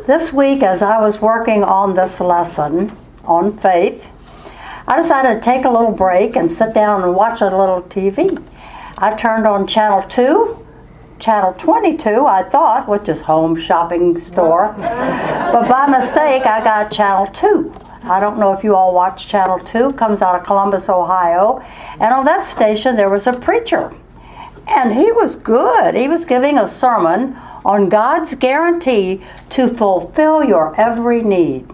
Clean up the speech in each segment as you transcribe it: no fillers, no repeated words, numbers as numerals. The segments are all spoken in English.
This week, as I was working on this lesson on faith, I decided to take a little break and sit down and watch a little TV. I turned on Channel 2, Channel 22, I thought, which is Home Shopping Store. But by mistake, I got Channel 2. I don't know if you all watch Channel 2. It comes out of Columbus, Ohio. And on that station, there was a preacher. And he was good. He was giving a sermon on God's guarantee to fulfill your every need.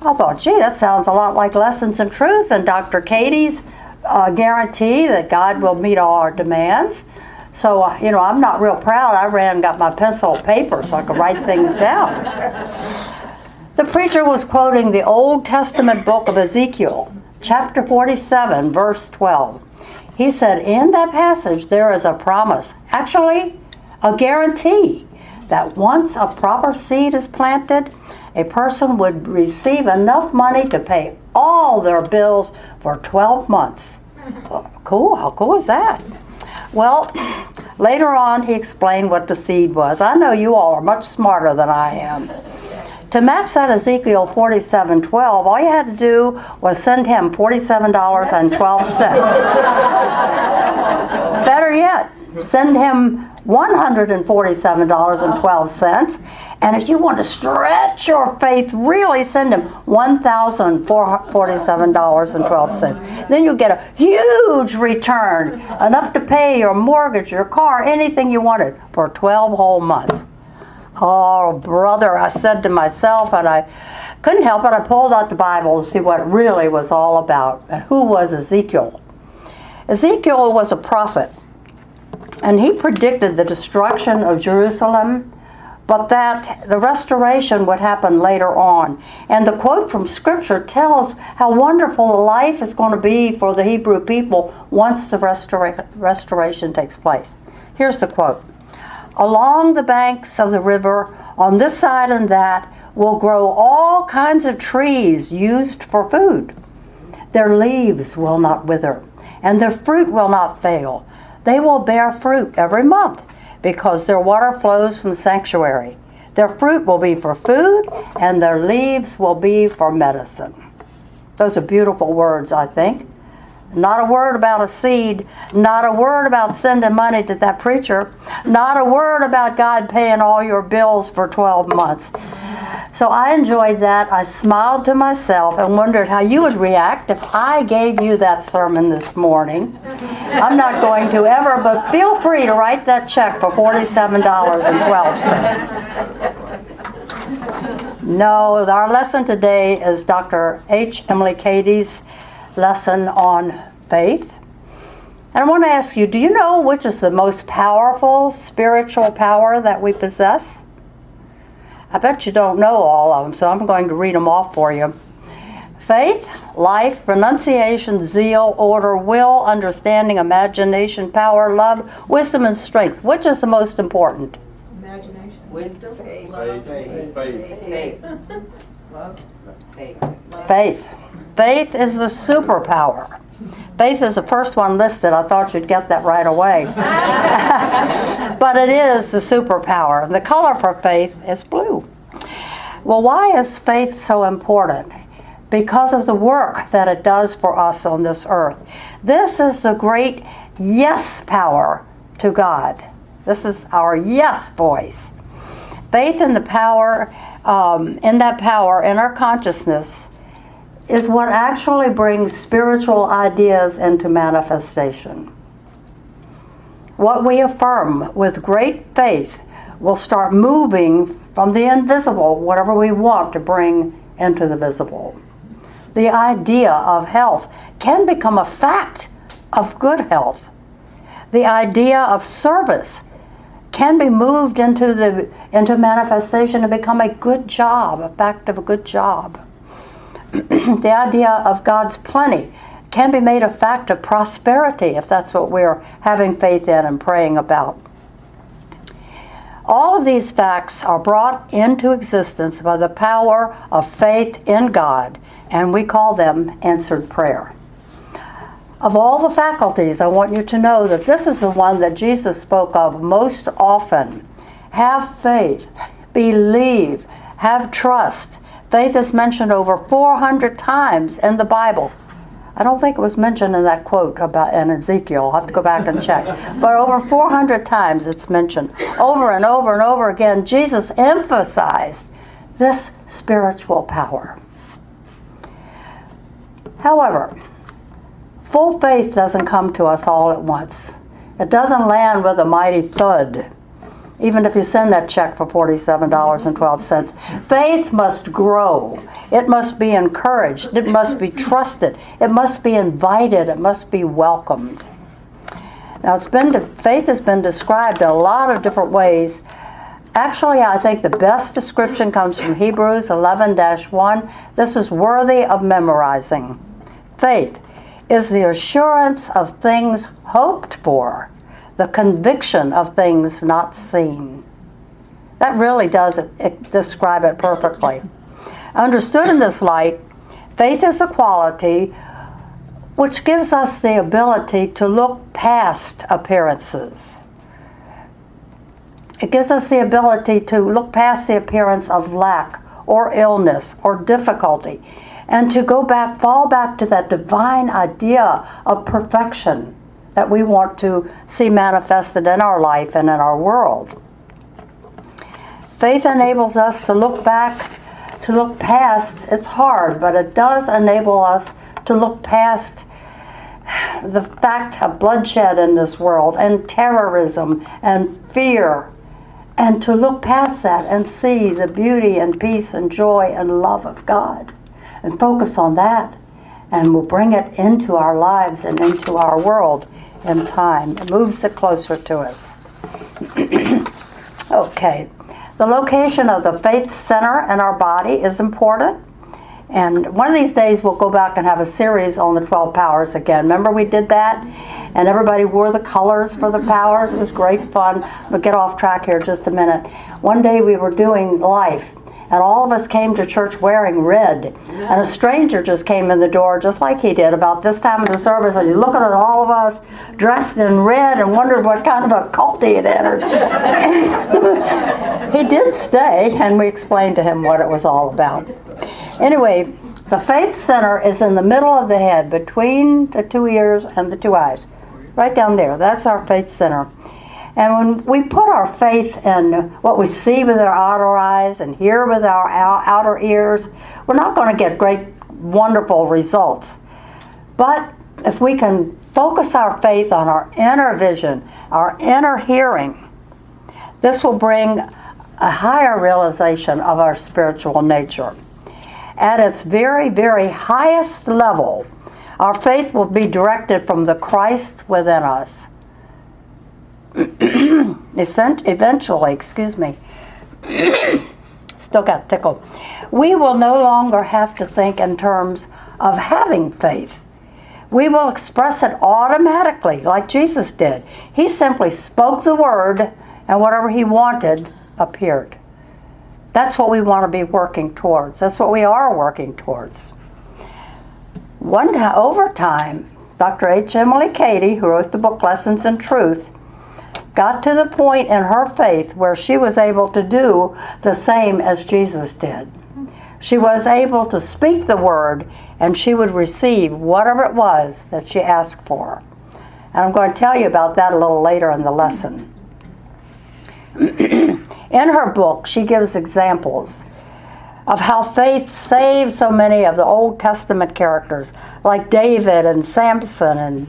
I thought, gee, that sounds a lot like Lessons in Truth and Dr. Katie's guarantee that God will meet all our demands. So, I'm not real proud. I ran and got my pencil and paper so I could write things down. The preacher was quoting the Old Testament book of Ezekiel, chapter 47, verse 12. He said, in that passage, there is a promise, actually a guarantee, that once a proper seed is planted, a person would receive enough money to pay all their bills for 12 months. Cool, how cool is that? Well, later on he explained what the seed was. I know you all are much smarter than I am. To match that Ezekiel 47:12, all you had to do was send him $47.12. Better yet, send him $147.12. And if you want to stretch your faith, really send him $1,447.12. Then you'll get a huge return, enough to pay your mortgage, your car, anything you wanted for 12 whole months. Oh, brother, I said to myself, and I couldn't help it. I pulled out the Bible to see what it really was all about. And who was Ezekiel? Ezekiel was a prophet, and he predicted the destruction of Jerusalem, but that the restoration would happen later on. And the quote from Scripture tells how wonderful the life is going to be for the Hebrew people once the restoration takes place. Here's the quote. Along the banks of the river, on this side and that, will grow all kinds of trees used for food. Their leaves will not wither, and their fruit will not fail. They will bear fruit every month, because their water flows from the sanctuary. Their fruit will be for food, and their leaves will be for medicine. Those are beautiful words, I think. Not a word about a seed, not a word about sending money to that preacher, not a word about God paying all your bills for 12 months. So I enjoyed that. I smiled to myself and wondered how you would react if I gave you that sermon this morning. I'm not going to ever, but feel free to write that check for $47.12. No, our lesson today is Dr. H. Emily Katie's lesson on faith. And I want to ask you, do you know which is the most powerful spiritual power that we possess? I bet you don't know all of them, so I'm going to read them off for you. Faith, life, renunciation, zeal, order, will, understanding, imagination, power, love, wisdom, and strength. Which is the most important? Imagination. Wisdom. Faith. Faith. Love. Faith. Faith. Faith is the superpower. Faith is the first one listed. I thought you'd get that right away. But it is the superpower. The color for faith is blue. Well, why is faith so important? Because of the work that it does for us on this earth. This is the great yes power to God. This is our yes voice. Faith in the power, in our consciousness, is what actually brings spiritual ideas into manifestation. What we affirm with great faith will start moving from the invisible, whatever we want to bring into the visible. The idea of health can become a fact of good health. The idea of service can be moved into manifestation and become a good job, a fact of a good job. The idea of God's plenty can be made a fact of prosperity if that's what we're having faith in and praying about. All of these facts are brought into existence by the power of faith in God, and we call them answered prayer. Of all the faculties, I want you to know that this is the one that Jesus spoke of most often. Have faith, believe, Have trust. Faith is mentioned over 400 times in the Bible. I don't think it was mentioned in that quote about in Ezekiel. I'll have to go back and check. But over 400 times it's mentioned. Over and over and over again, Jesus emphasized this spiritual power. However, full faith doesn't come to us all at once. It doesn't land with a mighty thud, even if you send that check for $47.12. Faith must grow. It must be encouraged. It must be trusted. It must be invited. It must be welcomed. Now, faith has been described in a lot of different ways. Actually, I think the best description comes from Hebrews 11-1. This is worthy of memorizing. Faith is the assurance of things hoped for, the conviction of things not seen. That really does describe it perfectly. Understood in this light, faith is a quality which gives us the ability to look past appearances. It gives us the ability to look past the appearance of lack or illness or difficulty and to fall back to that divine idea of perfection that we want to see manifested in our life and in our world. Faith enables us to look past. It's hard, but it does enable us to look past the fact of bloodshed in this world and terrorism and fear, and to look past that and see the beauty and peace and joy and love of God and focus on that, and we'll bring it into our lives and into our world in time. It moves it closer to us. Okay. The location of the faith center in our body is important. And one of these days we'll go back and have a series on the 12 powers again. Remember we did that? And everybody wore the colors for the powers. It was great fun. But get off track here just a minute. One day we were doing life, and all of us came to church wearing red. And a stranger just came in the door just like he did about this time of the service, and he's looking at all of us dressed in red and wondered what kind of a cult he had entered. He did stay, and we explained to him what it was all about. Anyway, the faith center is in the middle of the head, between the two ears and the two eyes. Right down there. That's our faith center. And when we put our faith in what we see with our outer eyes and hear with our outer ears, we're not going to get great, wonderful results. But if we can focus our faith on our inner vision, our inner hearing, this will bring a higher realization of our spiritual nature. At its very, very highest level, our faith will be directed from the Christ within us. Eventually, still got tickled. We will no longer have to think in terms of having faith. We will express it automatically, like Jesus did. He simply spoke the word, and whatever he wanted appeared. That's what we want to be working towards. That's what we are working towards. Over time, Dr. H. Emily Cady, who wrote the book Lessons in Truth, got to the point in her faith where she was able to do the same as Jesus did. She was able to speak the word, and she would receive whatever it was that she asked for. And I'm going to tell you about that a little later in the lesson. In her book, she gives examples of how faith saved so many of the Old Testament characters, like David and Samson and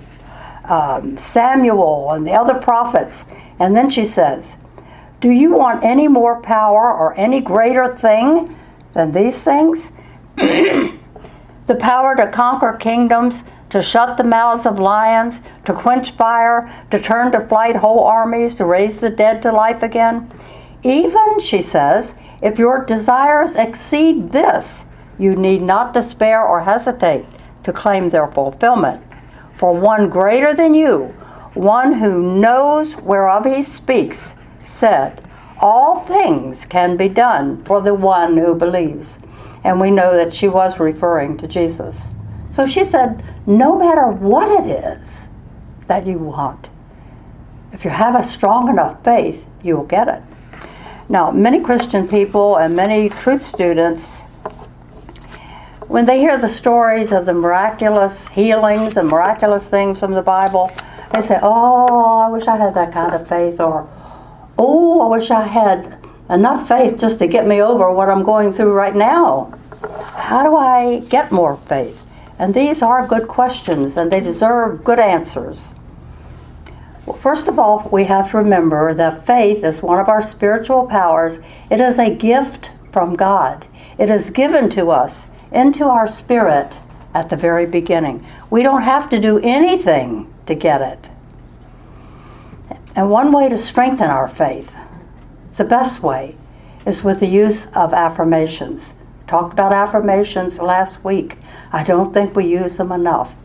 Samuel and the other prophets. And then she says, do you want any more power or any greater thing than these things? The power to conquer kingdoms, to shut the mouths of lions, to quench fire, to turn to flight whole armies, to raise the dead to life again. Even, she says, if your desires exceed this, you need not despair or hesitate to claim their fulfillment. For one greater than you, one who knows whereof he speaks, said, all things can be done for the one who believes. And we know that she was referring to Jesus. So she said, no matter what it is that you want, if you have a strong enough faith, you will get it. Now, many Christian people and many truth students, when they hear the stories of the miraculous healings and miraculous things from the Bible, they say, oh, I wish I had that kind of faith, or, oh, I wish I had enough faith just to get me over what I'm going through right now. How do I get more faith? And these are good questions, and they deserve good answers. Well, first of all, we have to remember that faith is one of our spiritual powers. It is a gift from God. It is given to us into our spirit at the very beginning. We don't have to do anything to get it. And one way to strengthen our faith, the best way, is with the use of affirmations. Talked about affirmations last week. I don't think we use them enough.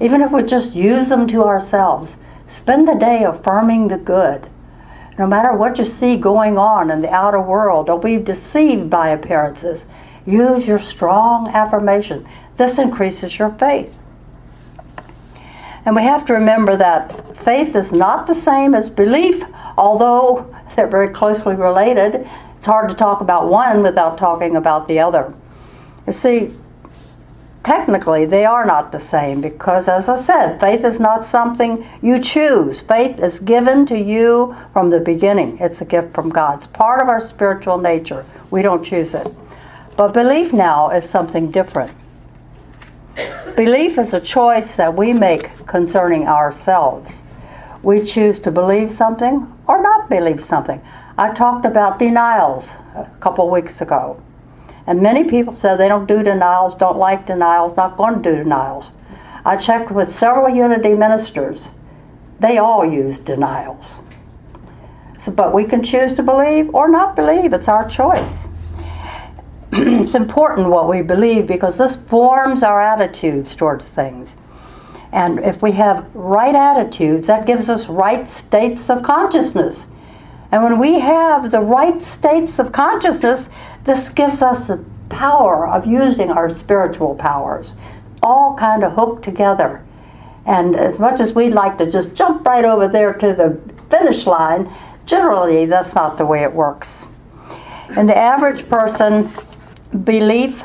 Even if we just use them to ourselves, spend the day affirming the good. No matter what you see going on in the outer world, don't be deceived by appearances. Use your strong affirmation. This increases your faith. And we have to remember that faith is not the same as belief, although they're very closely related. It's hard to talk about one without talking about the other. You see, technically they are not the same because, as I said, faith is not something you choose. Faith is given to you from the beginning. It's a gift from God. It's part of our spiritual nature. We don't choose it. But belief now is something different. Belief is a choice that we make concerning ourselves. We choose to believe something or not believe something. I talked about denials a couple weeks ago. And many people say they don't do denials, don't like denials, not going to do denials. I checked with several Unity ministers. They all use denials. But we can choose to believe or not believe. It's our choice. It's important what we believe because this forms our attitudes towards things. And if we have right attitudes, that gives us right states of consciousness. And when we have the right states of consciousness, this gives us the power of using our spiritual powers, all kind of hooked together. And as much as we'd like to just jump right over there to the finish line, generally that's not the way it works. In the average person, belief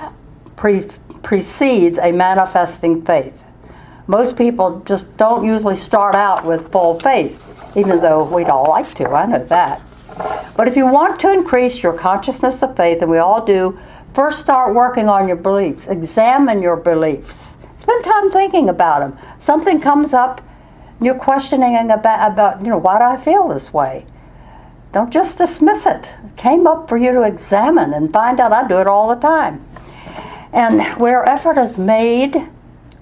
precedes a manifesting faith. Most people just don't usually start out with full faith, even though we'd all like to, I know that. But if you want to increase your consciousness of faith, and we all do, first start working on your beliefs. Examine your beliefs. Spend time thinking about them. Something comes up, and you're questioning about why do I feel this way? Don't just dismiss it. It came up for you to examine and find out. I do it all the time. And where effort is made,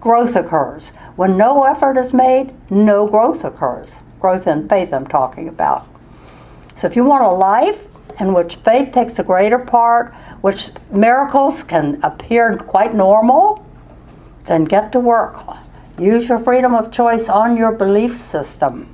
growth occurs. When no effort is made, no growth occurs. Growth in faith I'm talking about. So if you want a life in which faith takes a greater part, which miracles can appear quite normal, then get to work. Use your freedom of choice on your belief system.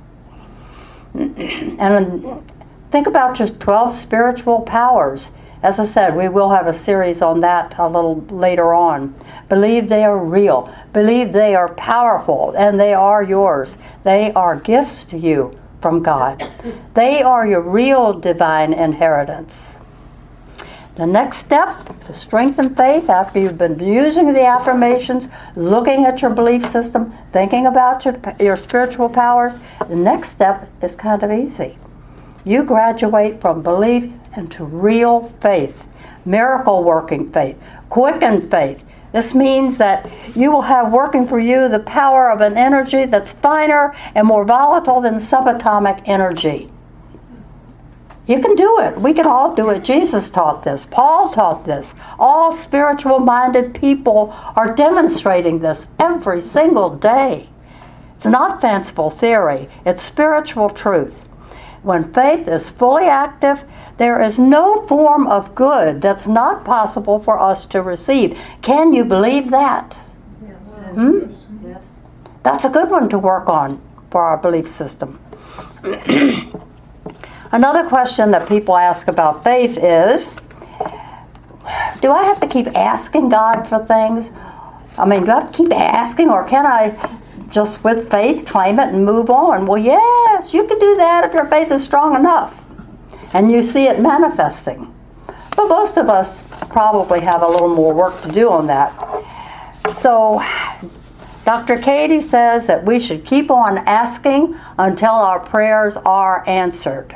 And think about your 12 spiritual powers. As I said, we will have a series on that a little later on. Believe they are real. Believe they are powerful, and they are yours. They are gifts to you from God. They are your real divine inheritance. The next step to strengthen faith, after you've been using the affirmations, looking at your belief system, thinking about your spiritual powers, the next step is kind of easy. You graduate from belief into real faith, miracle-working faith, quickened faith. This means that you will have working for you the power of an energy that's finer and more volatile than subatomic energy. You can do it. We can all do it. Jesus taught this. Paul taught this. All spiritual-minded people are demonstrating this every single day. It's not fanciful theory. It's spiritual truth. When faith is fully active, there is no form of good that's not possible for us to receive. Can you believe that? Yes. Yes. That's a good one to work on for our belief system. Another question that people ask about faith is, do I have to keep asking God for things? I mean, do I have to keep asking, or can I just with faith claim it and move on? Well, yes, you can do that if your faith is strong enough. and you see it manifesting. But most of us probably have a little more work to do on that. So Dr. Katie says that we should keep on asking until our prayers are answered.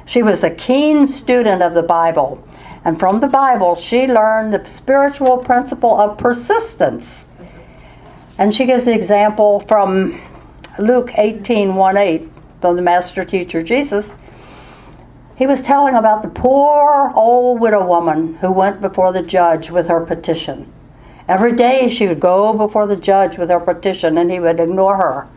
She was a keen student of the Bible, and from the Bible she learned the spiritual principle of persistence. And she gives the example from Luke 18:18 from the Master Teacher Jesus. He was telling about the poor old widow woman who went before the judge with her petition. Every day she would go before the judge with her petition, and he would ignore her.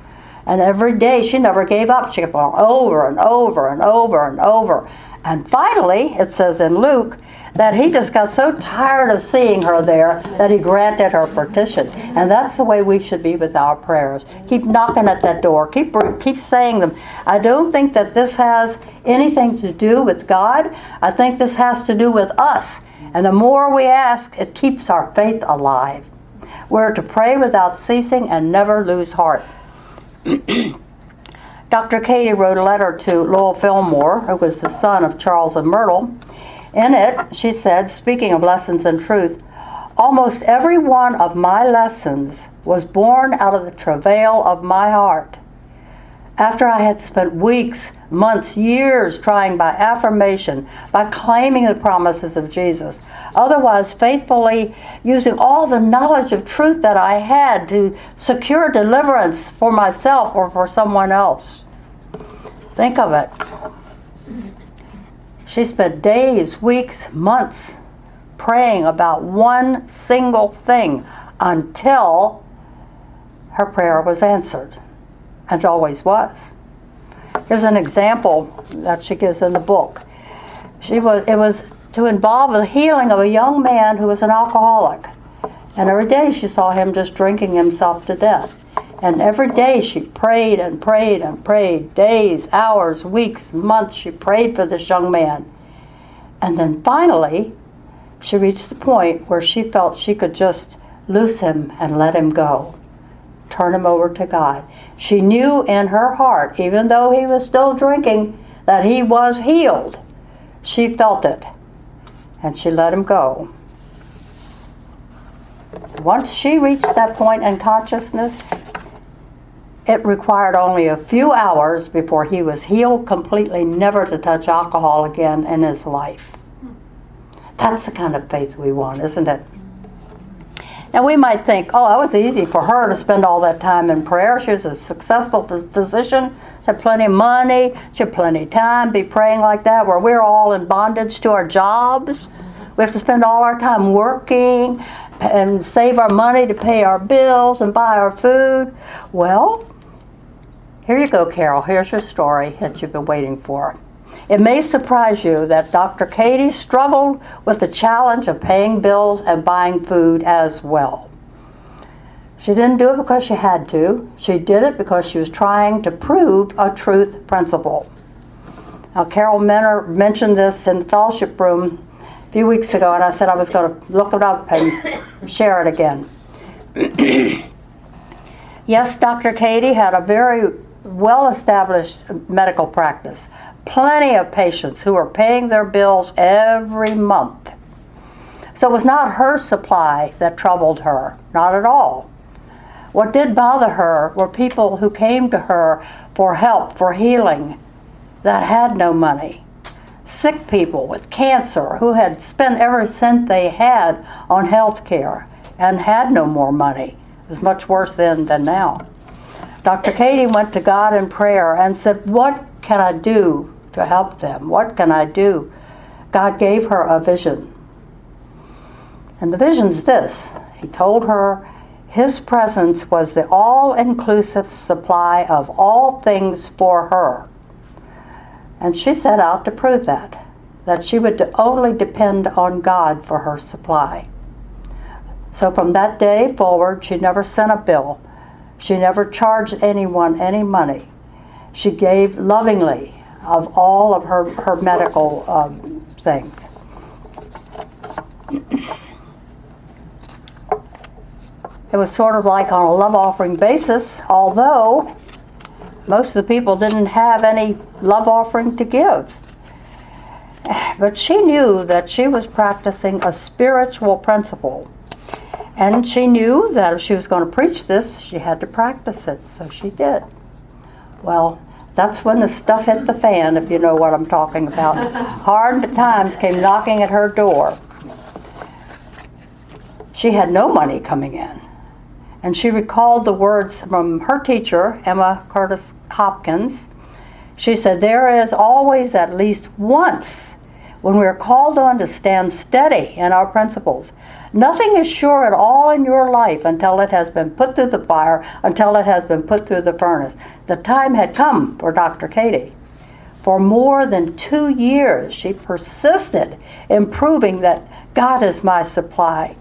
And every day she never gave up. She kept going over and over and over and over. And finally, it says in Luke, that he just got so tired of seeing her there that he granted her petition. And that's the way we should be with our prayers. Keep knocking at that door. Keep saying them. I don't think that this has anything to do with God. I think this has to do with us. And the more we ask, it keeps our faith alive. We're to pray without ceasing and never lose heart. Dr. Katie wrote a letter to Lowell Fillmore, who was the son of Charles and Myrtle. In it, she said, speaking of lessons in truth, almost every one of my lessons was born out of the travail of my heart. After I had spent weeks, months, years trying by affirmation, by claiming the promises of Jesus, otherwise faithfully using all the knowledge of truth that I had to secure deliverance for myself or for someone else. Think of it. She spent days, weeks, months praying about one single thing until her prayer was answered. And it always was. Here's an example that she gives in the book. It was to involve the healing of a young man who was an alcoholic. And every day she saw him just drinking himself to death. And every day she prayed and prayed and prayed. Days, hours, weeks, months, she prayed for this young man. And then finally, she reached the point where she felt she could just loose him and let him go. Turn him over to God. She knew in her heart, even though he was still drinking, that he was healed. She felt it. And she let him go. Once she reached that point in consciousness, it required only a few hours before he was healed completely, never to touch alcohol again in his life. That's the kind of faith we want, isn't it? Now we might think, oh, that was easy for her to spend all that time in prayer. She was a successful physician. She had plenty of money. She had plenty of time to be praying like that, where we're all in bondage to our jobs. We have to spend all our time working and save our money to pay our bills and buy our food. Well, here you go, Carol. Here's your story that you've been waiting for. It may surprise you that Dr. Katie struggled with the challenge of paying bills and buying food as well. She didn't do it because she had to. She did it because she was trying to prove a truth principle. Now, Carol Menner mentioned this in the fellowship room a few weeks ago, and I said I was going to look it up and share it again. Yes, Dr. Katie had a very well-established medical practice. Plenty of patients who were paying their bills every month. So it was not her supply that troubled her, not at all. What did bother her were people who came to her for help, for healing, that had no money. Sick people with cancer who had spent every cent they had on health care and had no more money. It was much worse then than now. Dr. Katie went to God in prayer and said, what can I do to help them? What can I do? God gave her a vision. And the vision's this. He told her His presence was the all-inclusive supply of all things for her. And she set out to prove that she would only depend on God for her supply. So from that day forward, she never sent a bill. She never charged anyone any money. She gave lovingly of all of her medical things. It was sort of like on a love offering basis, although most of the people didn't have any love offering to give. But she knew that she was practicing a spiritual principle. And she knew that if she was going to preach this, she had to practice it. So she did. Well, that's when the stuff hit the fan, if you know what I'm talking about. Hard times came knocking at her door. She had no money coming in. And she recalled the words from her teacher, Emma Curtis Hopkins. She said, "There is always at least once when we are called on to stand steady in our principles. Nothing is sure at all in your life until it has been put through the fire, until it has been put through the furnace." The time had come for Dr. Katie. For more than 2 years, she persisted in proving that God is my supply.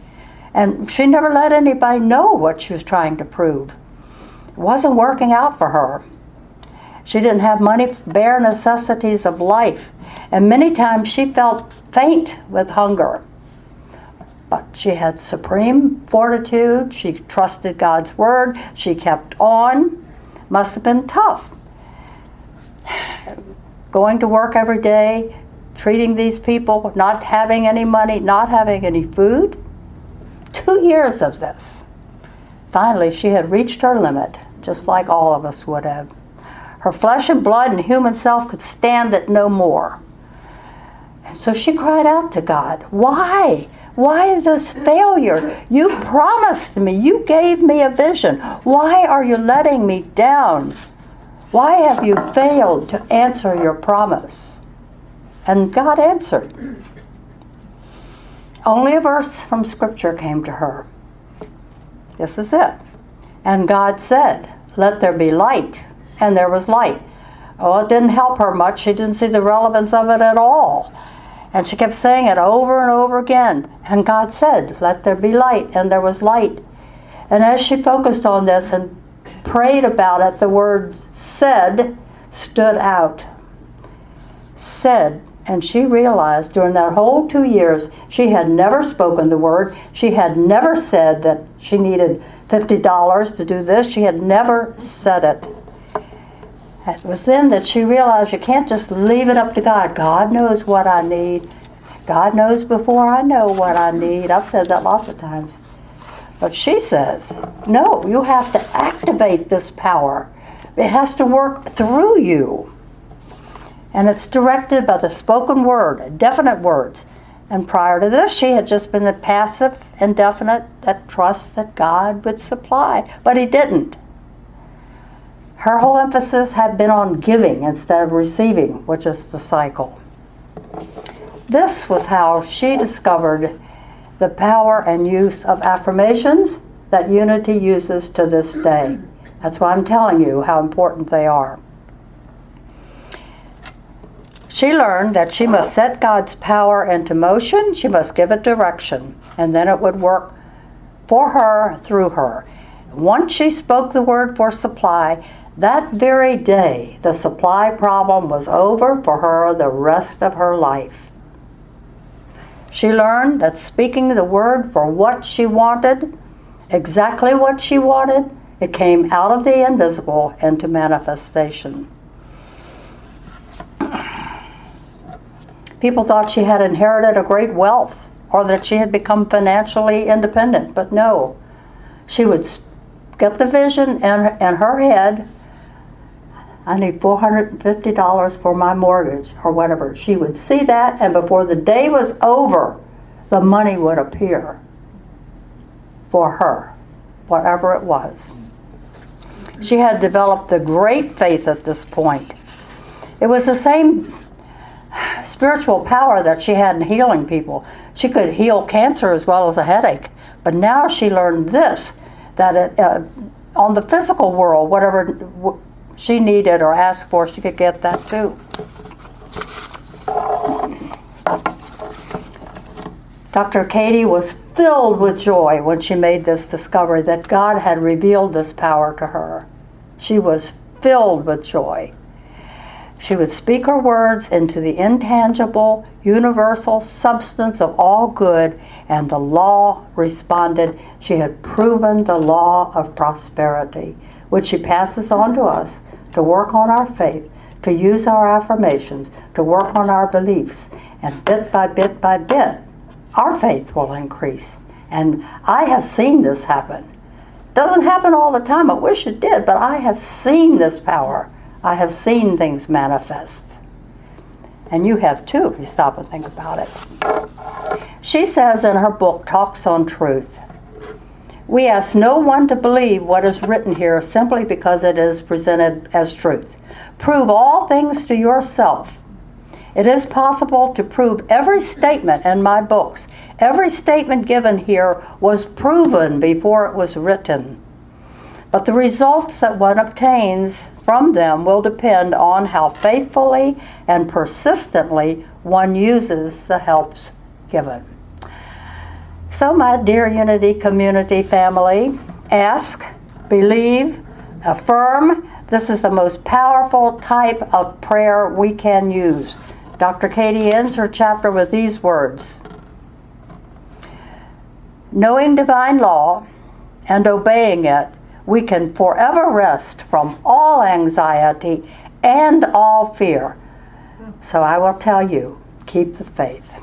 And she never let anybody know what she was trying to prove. It wasn't working out for her. She didn't have money for bare necessities of life. And many times she felt faint with hunger. But she had supreme fortitude. She trusted God's word. She kept on. Must have been tough. Going to work every day, treating these people, not having any money, not having any food. 2 years of this. Finally, she had reached her limit, just like all of us would have. Her flesh and blood and human self could stand it no more. And so she cried out to God, "Why? Why this failure? You promised me. You gave me a vision. Why are you letting me down? Why have you failed to answer your promise?" And God answered. Only a verse from Scripture came to her. This is it. "And God said, 'Let there be light.' And there was light." Oh, it didn't help her much. She didn't see the relevance of it at all. And she kept saying it over and over again. And God said, "Let there be light." And there was light. And as she focused on this and prayed about it, the word "said" stood out. Said. And she realized during that whole 2 years, she had never spoken the word. She had never said that she needed $50 to do this. She had never said it. It was then that she realized you can't just leave it up to God. God knows what I need. God knows before I know what I need. I've said that lots of times. But she says, no, you have to activate this power. It has to work through you. And it's directed by the spoken word, definite words. And prior to this, she had just been the passive, indefinite, that trust that God would supply. But he didn't. Her whole emphasis had been on giving instead of receiving, which is the cycle. This was how she discovered the power and use of affirmations that Unity uses to this day. That's why I'm telling you how important they are. She learned that she must set God's power into motion. She must give it direction, and then it would work for her, through her. Once she spoke the word for supply, that very day, the supply problem was over for her the rest of her life. She learned that speaking the word for what she wanted, exactly what she wanted, it came out of the invisible into manifestation. People thought she had inherited a great wealth or that she had become financially independent, but no. She would get the vision in her head, I need $450 for my mortgage or whatever. She would see that, and before the day was over, the money would appear for her, whatever it was. She had developed a great faith at this point. It was the same spiritual power that she had in healing people. She could heal cancer as well as a headache. But now she learned this, that on the physical world, whatever she needed or asked for, she could get that too. Dr. Katie was filled with joy when she made this discovery that God had revealed this power to her. She was filled with joy. She would speak her words into the intangible, universal substance of all good, and the law responded. She had proven the law of prosperity, which she passes on to us to work on our faith, to use our affirmations, to work on our beliefs, and bit by bit by bit, our faith will increase. And I have seen this happen. Doesn't happen all the time. I wish it did, but I have seen this power. I have seen things manifest. And you have too, if you stop and think about it. She says in her book, Talks on Truth, we ask no one to believe what is written here simply because it is presented as truth. Prove all things to yourself. It is possible to prove every statement in my books. Every statement given here was proven before it was written. But the results that one obtains from them will depend on how faithfully and persistently one uses the helps given. So, my dear Unity Community family, ask, believe, affirm. This is the most powerful type of prayer we can use. Dr. Katie ends her chapter with these words. Knowing divine law and obeying it, we can forever rest from all anxiety and all fear. So I will tell you, keep the faith.